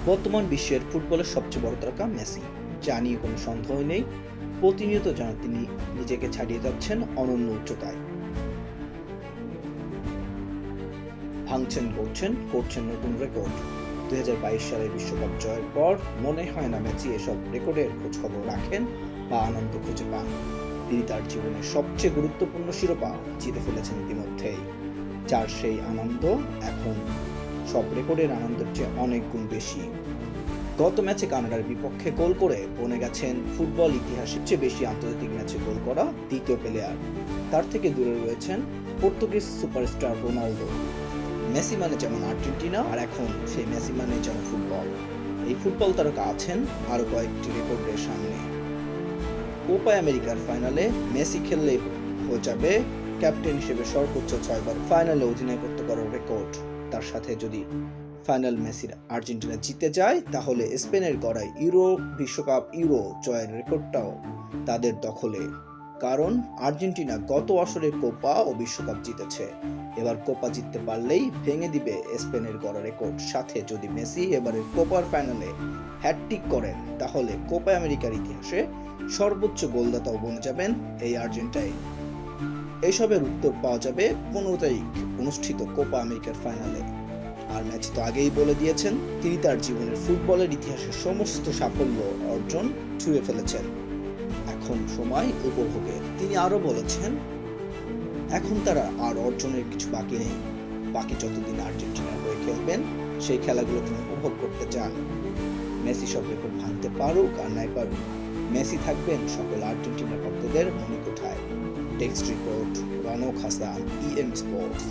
বর্তমান বিশ্বের ফুটবলের সবচেয়ে বড় তারকা মেসি, যা নিয়ে কোনো সন্দেহ নেই। প্রতিনিয়ত যেন তিনি নিজেকে ছাড়িয়ে যাচ্ছেন অনন্য উচ্চতায়। করছেন নতুন রেকর্ড। 2022 সালের বিশ্বকাপ জয়ের পর মনে হয় না মেসি এসব রেকর্ডের খোঁজ খবর রাখেন বা আনন্দ খুঁজে পান। তিনি তার জীবনের সবচেয়ে গুরুত্বপূর্ণ শিরোপা জিতে ফেলেছেন ইতিমধ্যেই, যার সেই আনন্দ এখন সব রেকর্ডের আনন্দের চেয়ে অনেক গুণ বেশি। গত ম্যাচে কানাডার বিপক্ষে গোল করে বনে গেছেন ফুটবল ইতিহাসে সবচেয়ে বেশি আন্তর্জাতিক ম্যাচে গোল করা দ্বিতীয় প্লেয়ার। তার থেকে দূরে রয়েছেন পর্তুগিজ সুপারস্টার রোনালদো। মেসি মানে যেমন আর্জেন্টিনা, আর এখন সেই মেসি মানে যেন ফুটবল। এই ফুটবল তারকা আছেন আরো কয়েকটি রেকর্ডের সামনে। কোপা আমেরিকার ফাইনালে মেসি খেললেই হয়ে যাবে ক্যাপ্টেন হিসেবে সর্বোচ্চ 6বার ফাইনালে অধিনায়কত্ব করার রেকর্ড। তার সাথে যদি ফাইনাল মেসির আর্জেন্টিনা জিতে যায়, তাহলে স্পেনের গড়ায় বিশ্বকাপ জয়ের রেকর্ডটাও তাদের দখলে। কারণ আর্জেন্টিনা গত আসরে কোপা ও বিশ্বকাপ জিতেছে, এবার কোপা জিততে পারলেই ভেঙে দিবে স্পেনের গড়া রেকর্ড। সাথে যদি মেসি এবারের কোপার ফাইনালে হ্যাটট্রিক করেন, তাহলে কোপা আমেরিকার ইতিহাসে সর্বোচ্চ গোলদাতাও বনে যাবেন এই আর্জেন্টাইন। এইসবের উত্তর পাওয়া যাবে 15 তারিখ অনুষ্ঠিত কোপা আমেরিকার ফাইনালে। আর ম্যাচ তো আগেই বলে দিয়েছেন, তিনি তার জীবনের ফুটবলের ইতিহাসের সমস্ত সাফল্য অর্জন ছুঁয়ে ফেলেছেন। এখন সময় উপভোগের। তিনি আরো বলেছেন, এখন তারা আর অর্জনের কিছু বাকি নেই। বাকি যতদিন আর্জেন্টিনার হয়ে খেলবেন, সেই খেলাগুলো তিনি উপভোগ করতে চান। মেসি সব রেকর্ড ভাঙতে পারুক আর নাই পারুক, মেসি থাকবেন সকল আর্জেন্টিনা ভক্তদের মনে কোঠায়। Text report, Ronok Hasan, EM sports.